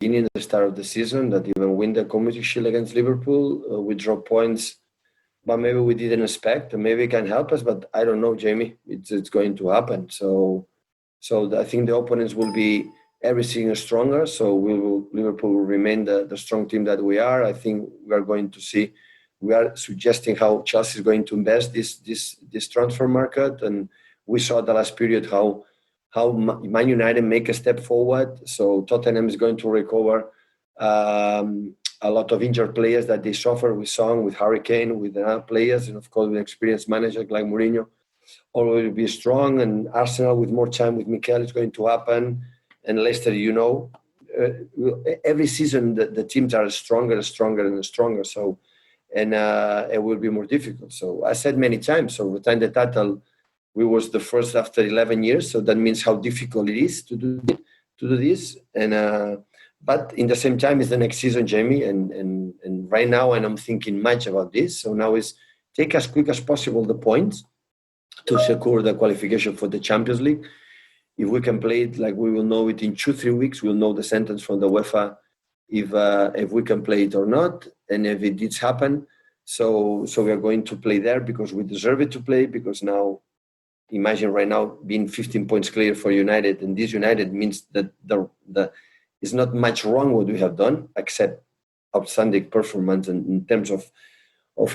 beginning, the start of the season, that even win the Community Shield against Liverpool. We draw points, but maybe we didn't expect. Maybe it can help us, but I don't know, Jamie. It's going to happen. So I think the opponents will be everything stronger. So Liverpool will remain the strong team that we are. I think we are going to see. We are suggesting how Chelsea is going to invest this transfer market, and we saw the last period how Man United make a step forward. So Tottenham is going to recover a lot of injured players that they suffer. We saw with Harry Kane, with other players, and of course with an experienced manager like Mourinho. All will be strong, and Arsenal with more time with Mikel is going to happen. And Leicester, every season the teams are stronger and stronger and stronger. So, and it will be more difficult. So I said many times, so retain the title, we was the first after 11 years. So that means how difficult it is to do this. And but in the same time, it's the next season, Jamie. And right now, and I'm thinking much about this. So now is take as quick as possible the points to secure the qualification for the Champions League. If we can play it, like we will know it in 2-3 weeks, we'll know the sentence from the UEFA if we can play it or not, and if it did happen. So we are going to play there because we deserve it to play. Because now, imagine right now being 15 points clear for United, and this United means that the is not much wrong what we have done, except outstanding performance in terms of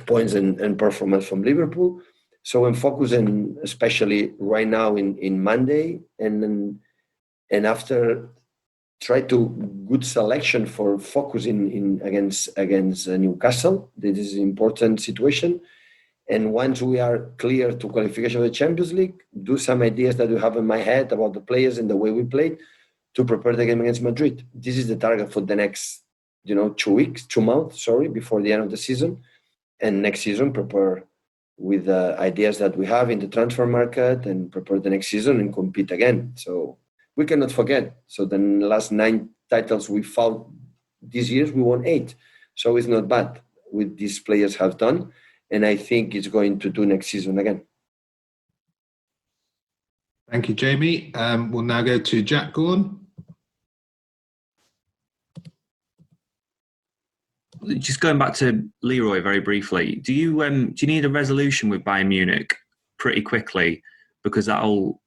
points and performance from Liverpool. So I'm focusing especially right now in Monday, and after try to good selection for focusing against Newcastle. This is an important situation. And once we are clear to qualification of the Champions League, do some ideas that we have in my head about the players and the way we played to prepare the game against Madrid. This is the target for the next, 2 months, before the end of the season. And next season, prepare with the ideas that we have in the transfer market and prepare the next season and compete again. So we cannot forget. So the last 9 titles we fought this year, we won 8. So it's not bad what these players have done. And I think it's going to do next season again. Thank you, Jamie. We'll now go to Jack Gorn. Just going back to Leroy very briefly, do you need a resolution with Bayern Munich pretty quickly, because that'll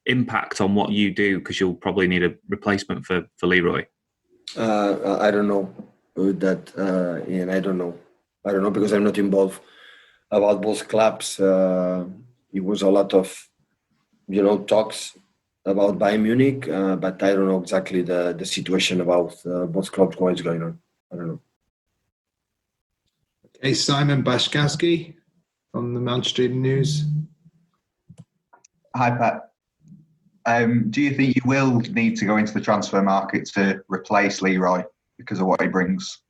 impact on what you do, because you'll probably need a replacement for Leroy? I don't know that, and I don't know because I'm not involved about both clubs. It was a lot of talks about Bayern Munich, but I don't know exactly the situation about both clubs, what is going on. I don't know. Okay, Simon Bashkowski from the Manchester Evening News. Hi, Pep. Do you think you will need to go into the transfer market to replace Leroy because of what he brings?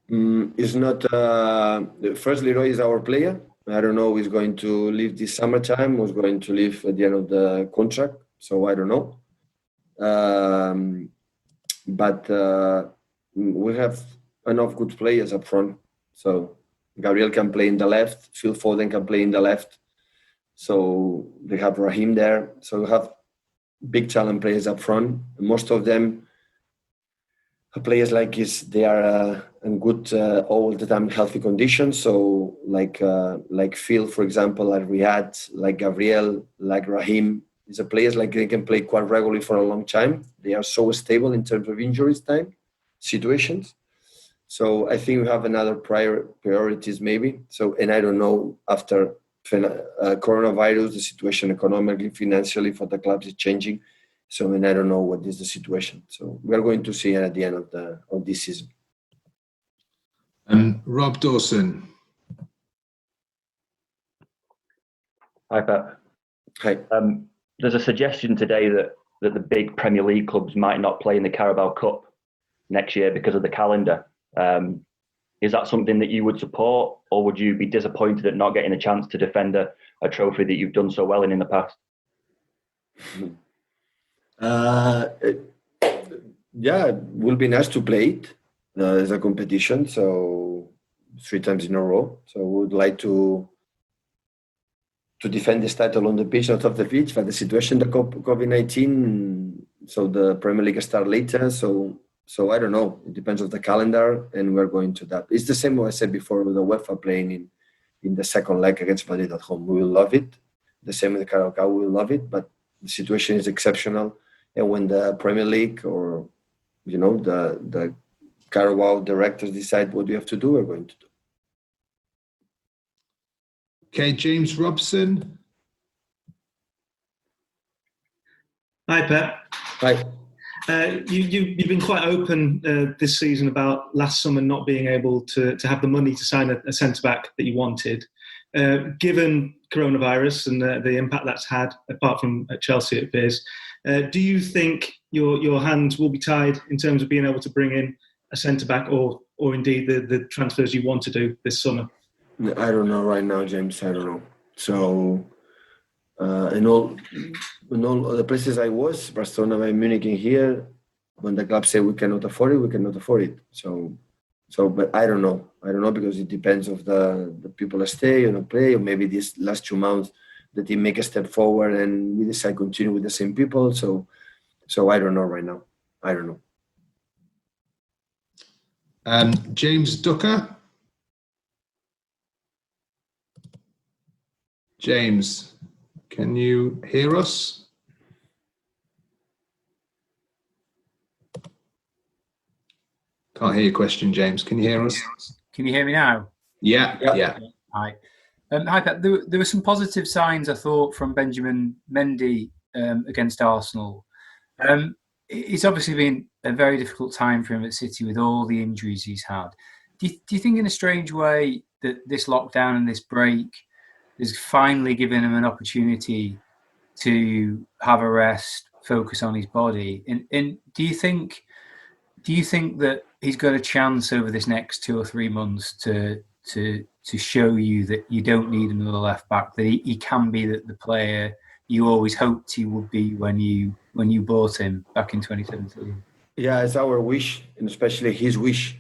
It's not. First, Leroy is our player. I don't know if he's going to leave this summertime or is going to leave at the end of the contract. So I don't know. But we have enough good players up front. So Gabriel can play in the left. Phil Foden can play in the left. So they have Raheem there. So we have big talent players up front. Most of them are players they are in good all the time healthy conditions. So like Phil, for example, like Riyad, like Gabriel, like Raheem. These are players they can play quite regularly for a long time. They are so stable in terms of injuries time situations. So I think we have another priorities maybe. So, and I don't know after coronavirus, the situation economically, financially for the clubs is changing. So, and I don't know what is the situation. So we are going to see at the end of this season. And Rob Dawson. Hi, Pep. Hi. There's a suggestion today that the big Premier League clubs might not play in the Carabao Cup next year because of the calendar. Is that something that you would support, or would you be disappointed at not getting a chance to defend a trophy that you've done so well in the past? Yeah, it will be nice to play it as a competition. So 3 times in a row. So we would like to defend this title on the pitch, not off the pitch. But the situation, the COVID-19 So the Premier League start later. So I don't know. It depends on the calendar, and we're going to that. It's the same way I said before with the UEFA playing in the second leg against Madrid at home. We will love it. The same with the Carabao Cup, we will love it. But the situation is exceptional, and when the Premier League or the Carabao directors decide what we have to do, we're going to do. Okay, James Robson. Hi, Pep. Hi. You've been quite open this season about last summer not being able to have the money to sign a centre-back that you wanted. Given coronavirus and the impact that's had, apart from at Chelsea, it appears, do you think your hands will be tied in terms of being able to bring in a centre-back or indeed the transfers you want to do this summer? I don't know right now, James. I don't know. So in all the places I was, Barcelona, Bayern Munich, and here, when the club say we cannot afford it, we cannot afford it. So, but I don't know. I don't know because it depends of the people that stay or play, or maybe these last 2 months the team make a step forward and we decide to continue with the same people. So I don't know right now. I don't know. James Ducker. James, can you hear us? Can't hear your question, James. Can you hear us? Can you hear me now? Yeah. Hi. Hi, Pep. There were some positive signs, I thought, from Benjamin Mendy against Arsenal. It's obviously been a very difficult time for him at City with all the injuries he's had. Do you think in a strange way that this lockdown and this break has finally given him an opportunity to have a rest, focus on his body? And do you think that he's got a chance over this next 2 or 3 months to show you that you don't need another left back, that he can be the player you always hoped he would be when you bought him back in 2017? Yeah, it's our wish, and especially his wish.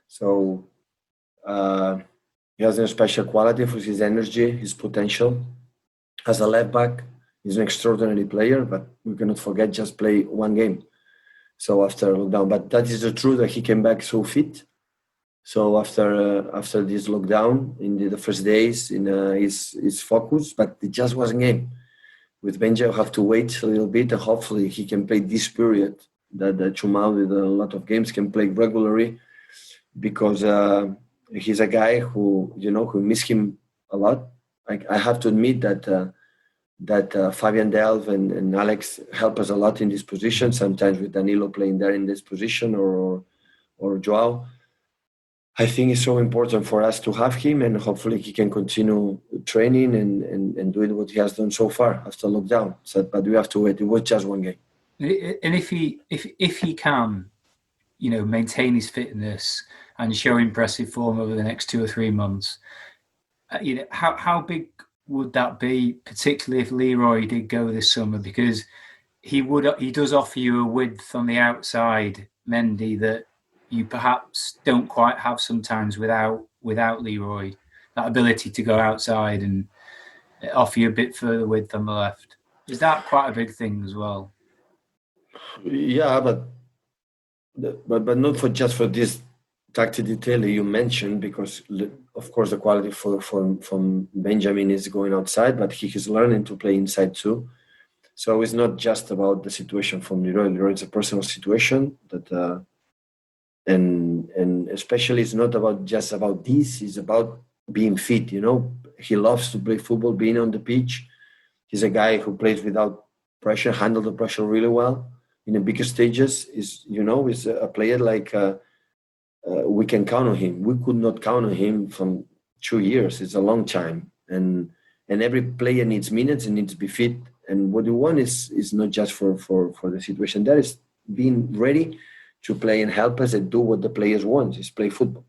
So he has a special quality for his energy, his potential. As a left back, he's an extraordinary player, but we cannot forget just play one game. So after lockdown, but that is the truth that he came back so fit. So after this lockdown, in the first days, in his focus, but it just wasn't game. With Benja, you have to wait a little bit, and hopefully he can play this period that Chumal with a lot of games can play regularly, because he's a guy who miss him a lot. I have to admit that Fabian Delve and Alex help us a lot in this position. Sometimes with Danilo playing there in this position or Joao. I think it's so important for us to have him, and hopefully he can continue training and doing what he has done so far after lockdown. So, but we have to wait. It was just one game. And if he can, maintain his fitness and show impressive form over the next 2 or 3 months, how big would that be, particularly if Leroy did go this summer? Because he does offer you a width on the outside, Mendy, that you perhaps don't quite have sometimes without Leroy. That ability to go outside and offer you a bit further width on the left. Is that quite a big thing as well? Yeah, but not for this tactic detail that you mentioned, because of course the quality from Benjamin is going outside, but he is learning to play inside too. So it's not just about the situation from Leroy. Leroy is a personal situation that, and especially it's not just about this. It's about being fit. He loves to play football, being on the pitch. He's a guy who plays without pressure, handle the pressure really well in the bigger stages. Is a player like. We can count on him. We could not count on him from 2 years. It's a long time, and every player needs minutes and needs to be fit. And what you want is not just for the situation. That is being ready to play and help us and do what the players want, is play football.